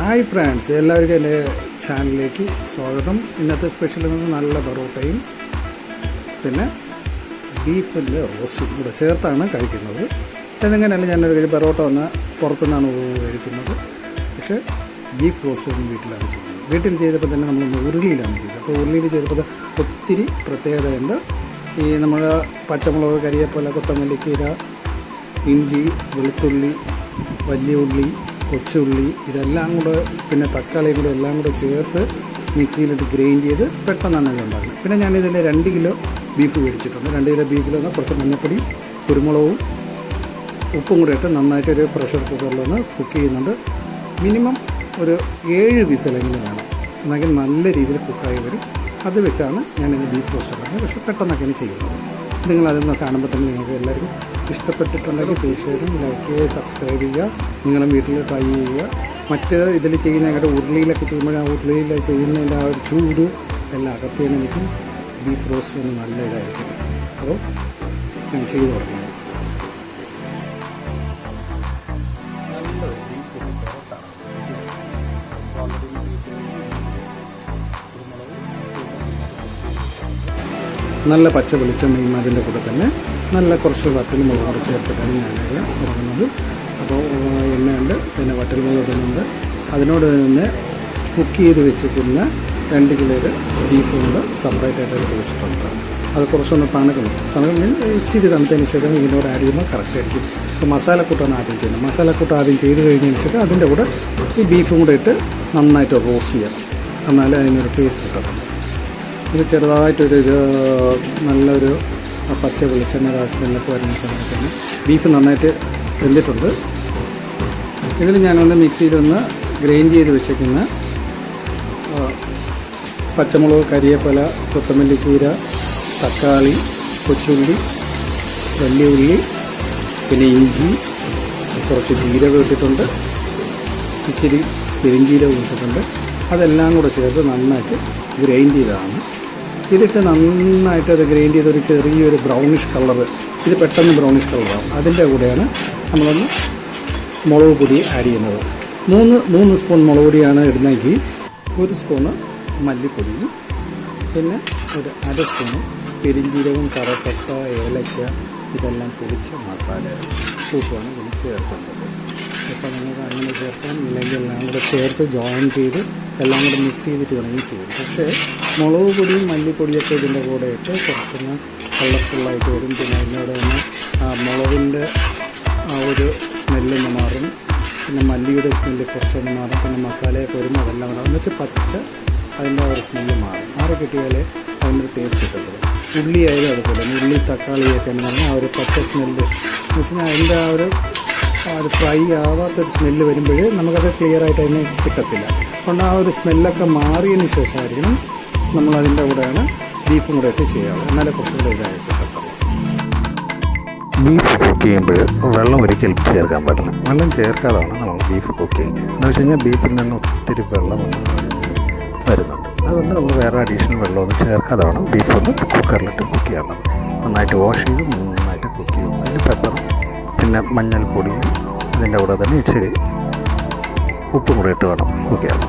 Hi friends, എല്ലാവർക്കും എൻ്റെ ചാനലിലേക്ക് സ്വാഗതം. ഇന്നത്തെ സ്പെഷ്യൽ നല്ല പൊറോട്ടയും പിന്നെ ബീഫിൻ്റെ റോസ്റ്റും കൂടെ ചേർത്താണ് കഴിക്കുന്നത്. എന്നിങ്ങനെയല്ല ഞാനൊരു പൊറോട്ട വന്ന് പുറത്തുനിന്നാണ് കഴിക്കുന്നത്. പക്ഷേ ബീഫ് റോസ്റ്റൊന്നും വീട്ടിലാണ് ചെയ്യുന്നത്. വീട്ടിൽ ചെയ്തപ്പോൾ തന്നെ നമ്മൾ ഉരുളിയിലാണ് ചെയ്തത്. അപ്പോൾ ഉരുളിയിൽ ചെയ്തപ്പോൾ ഒത്തിരി പ്രത്യേകതയുണ്ട്. ഈ നമ്മൾ പച്ചമുളക്, കരിയേപ്പില, കൊത്തമല്ലിക്കീര, ഇഞ്ചി, വെളുത്തുള്ളി, വലിയ ഉള്ളി, കൊച്ചുള്ളി ഇതെല്ലാം കൂടെ പിന്നെ തക്കാളിയും കൂടെ എല്ലാം കൂടെ ചേർത്ത് മിക്സിയിലിട്ട് ഗ്രൈൻഡ് ചെയ്ത് പെട്ടെന്നാണ് ഇത് ഉണ്ടാക്കുന്നത്. പിന്നെ ഞാനിതിൽ 2 കിലോ ബീഫ് മേടിച്ചിട്ടുണ്ട്. 2 കിലോ ബീഫിൽ നിന്ന് കുറച്ച് മഞ്ഞപ്പൊടിയും കുരുമുളകും ഉപ്പും കൂടെ ഇട്ട് നന്നായിട്ടൊരു പ്രഷർ കുക്കറിലൊന്ന് കുക്ക് ചെയ്യുന്നുണ്ട്. മിനിമം ഒരു 7 വിസിലെങ്കിലും വേണം, എന്നെങ്കിൽ നല്ല രീതിയിൽ കുക്കായി വരും. അത് വെച്ചാണ് ഞാനിന്ന് ബീഫ് റോസ്റ്റ് ഉണ്ടാക്കുന്നത്. പക്ഷേ പെട്ടെന്നൊക്കെയാണ് ചെയ്യുന്നത്. നിങ്ങളതൊന്ന് കാണുമ്പോൾ തന്നെ നിങ്ങൾക്ക് എല്ലാവർക്കും ഇഷ്ടപ്പെട്ടിട്ടുണ്ടെങ്കിൽ തീർച്ചയായിട്ടും ലൈക്ക് ചെയ്യുക, സബ്സ്ക്രൈബ് ചെയ്യുക, നിങ്ങളും വീട്ടിൽ ട്രൈ ചെയ്യുക. മറ്റ് ഇതിൽ ചെയ്യുന്നതിൻ്റെ ഉരുളിയിലൊക്കെ ചെയ്യുമ്പോൾ ആ ഉരുളിയിൽ ചെയ്യുന്നതിൻ്റെ ആ ഒരു ചൂട് എല്ലാം അകത്തേന് നിൽക്കും. ബീഫ് റോസ്റ്റ് ഒന്ന് നല്ല ഇതായിരിക്കും. അപ്പോൾ ഞാൻ ചെയ്ത് തുടങ്ങുന്നത് നല്ല പച്ച വെളിച്ചെണ്ണയും അതിൻ്റെ കൂടെ തന്നെ നല്ല കുറച്ച് വറ്റൽമുളക് കൂടെ ചേർത്തിട്ടാണ് ഞാനിത് തുടങ്ങുന്നത്. അപ്പോൾ എണ്ണയുണ്ട്, പിന്നെ വറ്റൽമുളക് ഇടുന്നുണ്ട്. അതിനോട് തന്നെ കുക്ക് ചെയ്ത് വെച്ചിരിക്കുന്ന 2 കിലോ ബീഫ് കൊണ്ട് സെപ്പറേറ്റായിട്ട് എടുത്ത് വെച്ചിട്ടുണ്ട്. അത് കുറച്ചൊന്ന് തണുക്കണം. ഇച്ചിരി തണുത്തതിന് ശേഷം ഇതിനോട് ആഡ് ചെയ്യുമ്പോൾ കറക്റ്റ് ആയിരിക്കും. അപ്പോൾ മസാലക്കൂട്ടാണ് ആദ്യം ചെയ്യുന്നത്. മസാലക്കൂട്ട് ആദ്യം ചെയ്ത് കഴിഞ്ഞതിന് ശേഷം അതിൻ്റെ കൂടെ ഈ ബീഫും കൂടെ ഇട്ട് നന്നായിട്ട് റോസ്റ്റ് ചെയ്യണം. എന്നാലേ അതിനൊരു ടേസ്റ്റ് കിട്ടത്തുള്ളൂ. ഇത് ചെറുതായിട്ടൊരു നല്ലൊരു പച്ച വെളിച്ചെണ്ണ സ്മെല്ലൊക്കെ വരുന്ന സമയത്ത് തന്നെ ബീഫ് നന്നായിട്ട് വെന്തിട്ടുണ്ട്. ഇതിൽ ഞാനൊന്ന് മിക്സിയിലൊന്ന് ഗ്രൈൻഡ് ചെയ്ത് വെച്ചേക്കുന്ന പച്ചമുളക്, കരിയേപ്പില, കൊത്തമല്ലിക്കീര, തക്കാളി, കൊച്ചുള്ളി, വലിയ ഉള്ളി, പിന്നെ ഇഞ്ചി, കുറച്ച് ജീരകം ഇട്ടിട്ടുണ്ട്, ഇച്ചിരി പെരുംജീരകം ഇട്ടിട്ടുണ്ട്. അതെല്ലാം കൂടെ ചേർത്ത് നന്നായിട്ട് ഗ്രൈൻഡ് ചെയ്തതാണ്. ഇതിട്ട് നന്നായിട്ട് അത് ഗ്രൈൻഡ് ചെയ്തൊരു ചെറിയൊരു ബ്രൗണിഷ് കളറ്, ഇത് പെട്ടെന്ന് ബ്രൗണിഷ് കളറാകും. അതിൻ്റെ കൂടെയാണ് നമ്മളൊന്ന് മുളക് പൊടി ആഡ് ചെയ്യുന്നത്. 3 സ്പൂൺ മുളക് പൊടിയാണ് ഇടുന്നതെങ്കിൽ 1 സ്പൂണ് മല്ലിപ്പൊടിയും പിന്നെ ഒരു 1/2 സ്പൂണ് പെരിഞ്ജീരകവും, കറുവപ്പട്ട, ഏലക്ക ഇതെല്ലാം പൊടിച്ച മസാല കൂട്ടുമാണ് ഇതിൽ ചേർക്കേണ്ടത്. ഇപ്പോൾ നിങ്ങൾക്ക് അങ്ങനെ ചേർക്കാൻ ഇല്ലെങ്കിൽ എല്ലാം കൂടെ ചേർത്ത് ജോയിൻ ചെയ്ത് എല്ലാം കൂടെ മിക്സ് ചെയ്തിട്ട് വേണമെങ്കിൽ ചെയ്യും. പക്ഷേ മുളക് പൊടിയും മല്ലിപ്പൊടിയൊക്കെ ഇതിൻ്റെ കൂടെ ഇട്ട് കുറച്ചൊന്ന് കളർഫുള്ളായിട്ട് വരും. പിന്നെ അതിനോട് തന്നെ മുളകിൻ്റെ ആ ഒരു സ്മെല്ലൊന്ന് മാറും, പിന്നെ മല്ലിയുടെ സ്മെല്ല് കുറച്ചൊന്ന് മാറും, പിന്നെ മസാലയൊക്കെ വരുമ്പോൾ അതെല്ലാം കൂടെ എന്നുവെച്ചാൽ പച്ച അതിൻ്റെ ആ ഒരു സ്മെല്ല് മാറി കിട്ടിയാലേ അതിൻ്റെ ഒരു ടേസ്റ്റ് കിട്ടത്തുള്ളൂ. ഉള്ളിയായാലും അതുപോലെ ഉള്ളി, തക്കാളിയൊക്കെ എന്ന് പറഞ്ഞാൽ ആ ഒരു പച്ച സ്മെല്ല് എന്ന് വെച്ചാൽ അതിൻ്റെ ആ ഒരു ഫ്രൈ ആവാത്തൊരു സ്മെല്ല് വരുമ്പോൾ നമുക്കത് ക്ലിയറായിട്ട് അതിന് കിട്ടത്തില്ല. അതുകൊണ്ട് ആ ഒരു സ്മെല്ലൊക്കെ മാറിയതിന് ശേഷമായിരിക്കണം നമ്മളതിൻ്റെ കൂടെയാണ് ബീഫും കൂടെ ഒക്കെ ചെയ്യാവുള്ളൂ. എന്നാലേ കുറച്ചുകൂടെ ഇതായിട്ട് കിട്ടത്തുള്ളൂ. ബീഫ് കുക്ക് ചെയ്യുമ്പോൾ വെള്ളം ഒരിക്കലും ചേർക്കാൻ പാടില്ല. വെള്ളം ചേർക്കാതാണ് നമ്മൾ ബീഫ് കുക്ക് ചെയ്യുന്നത്. എന്ന് വെച്ച് കഴിഞ്ഞാൽ ബീഫിൽ നിന്ന് ഒത്തിരി വെള്ളം വരുന്നുണ്ട്. അതുകൊണ്ട് നമ്മൾ വേറെ അഡീഷണൽ വെള്ളമൊന്നും ചേർക്കാതാണ് ബീഫ് ഒന്ന് കുക്കറിലിട്ട് കുക്ക് ചെയ്യാനുള്ളത്. നന്നായിട്ട് വാഷ് ചെയ്ത് നന്നായിട്ട് കുക്ക് ചെയ്യും. അതിന് പെപ്പർ പിന്നെ മഞ്ഞൾപ്പൊടിയും ഇതിൻ്റെ കൂടെ തന്നെ ഇച്ചിരി ഉപ്പും കൂടെ ഇട്ട് വേണം കുക്ക് ചെയ്യാൻ.